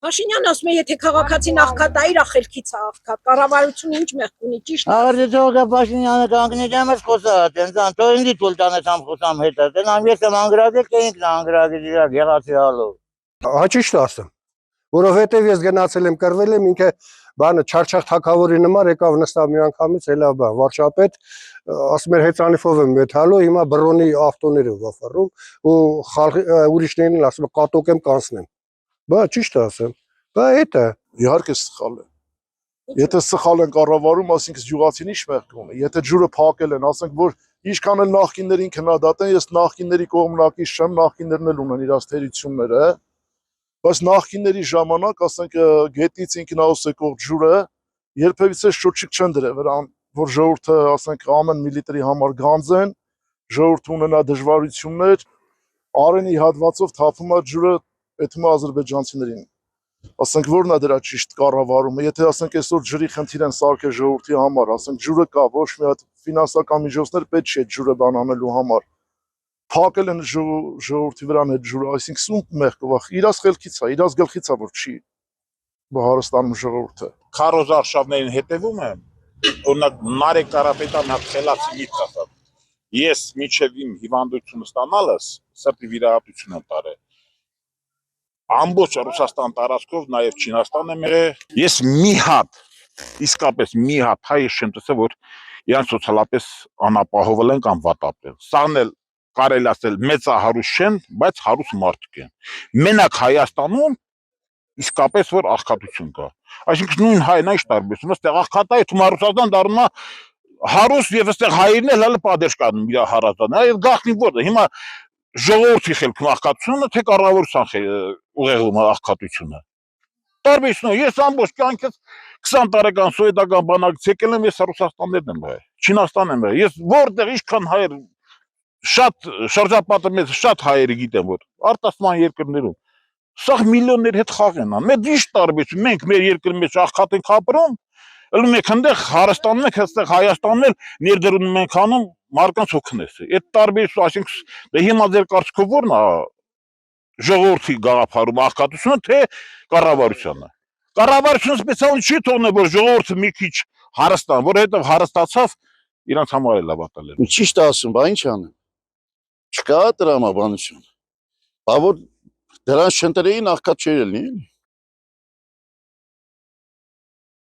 Փաշինյանը ասում է, եթե քաղաքացին աղքատ է, իր ախելքից է աղքատ, կառավարությունը ինչ մեղք ունի, ճիշտ է։ Աղարդը թողա Փաշինյանը կանգնի դեմս խոսա, տենցան, թող ինձ թույլ տանես ամ խոսամ հետը, տենամ ես եմ անգրադել, թե ինքն անգրադել իրա գեղացի հալով։ Հա ճիշտ ասեմ, որովհետև ես գնացել եմ կրվել եմ ինքը բանը Չարչախ թագավորի նման եկավ նստավ մի անգամից հելա բան վարչապետ ասում էր հեծանիֆով եմ մեթալու հիմա բրոնի ավտոներով վախառում ու ուրիշներին ասում կատոկեմ կանցնեմ բա ճիշտ ասեմ բա էտա իհարկե սխալ է եթե սխալ են կառավարում ասինքն յուղացին ինչ մեղք ունի եթե ջուրը փակել են ասենք որ ինչքան էլ նախկիններին քննադատեն ես նախկինների կողմնակից չեմ նախկիններն էլ ունեն իրաց թերությունները բայց նախկինների ժամանակ ասենք գետից ինքնաուս եկող ջուրը երբևիցե շուտչիկ չեն դրել վրան որ ժողովուրդը ասենք ամեն միլիտրի համար գանձեն ժողովուրդը ունենա դժվարություններ Արենի հատվածով թափում է ջուրը պետք է ադրբեջանցիներին ասենք որն է դրա ճիշտ կառավարումը եթե ասենք այսօր ջրի խնդիր են սարքել ժողովրդի համար ասենք ջուրը կա ոչ մի հատ ֆինանսական միջոցներ պետք չէ ջուրը բան անելու համար փակել են ժողովրդի վրան այդ ջուրը այսինքն ում մեղք կվախ իրաց խելքից է իրաց գլխից է որ չի հարստանում ժողովուրդը քարոզ արշավներին հետևում եմ օրինակ Նարեկ Կարապետյանը հատ խելացի միտք ասավ ես միջև իմ հիվանդությունը ստանալս սրտի վիրահատություն եմ տարել ամբողջ Ռուսաստան տարածքով նաև Չինաստան եմ եղել ես մի հատ իսկապես մի հատ հայ չեմ տեսել որ իրան սոցիալապես անապահովել են կամ վատապել սաղն էլ կարելի ասել մեծահարուստ չեն բայց հարուստ մարդիկ են մենակ Հայաստանում իսկապես որ աղքատություն կա այսինքն նույն հայն այս տարբերություն այստեղ աղքատ է թվում Ռուսաստան դառնում է հարուստ եւ այստեղ հայերն էլ հələ падեж կանում իր հարազատն այդ գախնի որը հիմա ժողովրդի խելքում աղքատությունը թե կառավարության ուղեղում աղքատությունը տարբերություն ես ամբողջ կյանքս 20 տարեկան սովետական բանակից եկել եմ ես Ռուսաստաններն եմ եղել Չինաստան եմ եղել ես որտեղ ինչքան հայեր շատ շրջապատը մեծ շատ հայերի գիտեմ որ արտասման երկրներում սա միլիոններ հետ խաղ են անում մենք ինչ տարբերություն մենք մեր երկրի մեջ աղքատ ենք ապրում ըլում եք այնտեղ Հարստանում եք այստեղ Հայաստանն էլ ներդրում ենք անում մարկանց օգնես այդ տարբերություն այսինքն դե հիմա ձեր կարծիքով ո՞րն է ժողովրդի գաղափարում աղքատությունը թե կառավարությունը կառավարությունը սպեցիալ չի թողնել որ ժողովուրդը մի քիչ հարստան որ հետո հարստացավ իրանց համար էլ ավատալ է ճիշտ ասում բա ինչ անեմ չկա տրամաբանություն բա որ դրանց չընտրեին աղքատ չէր լինի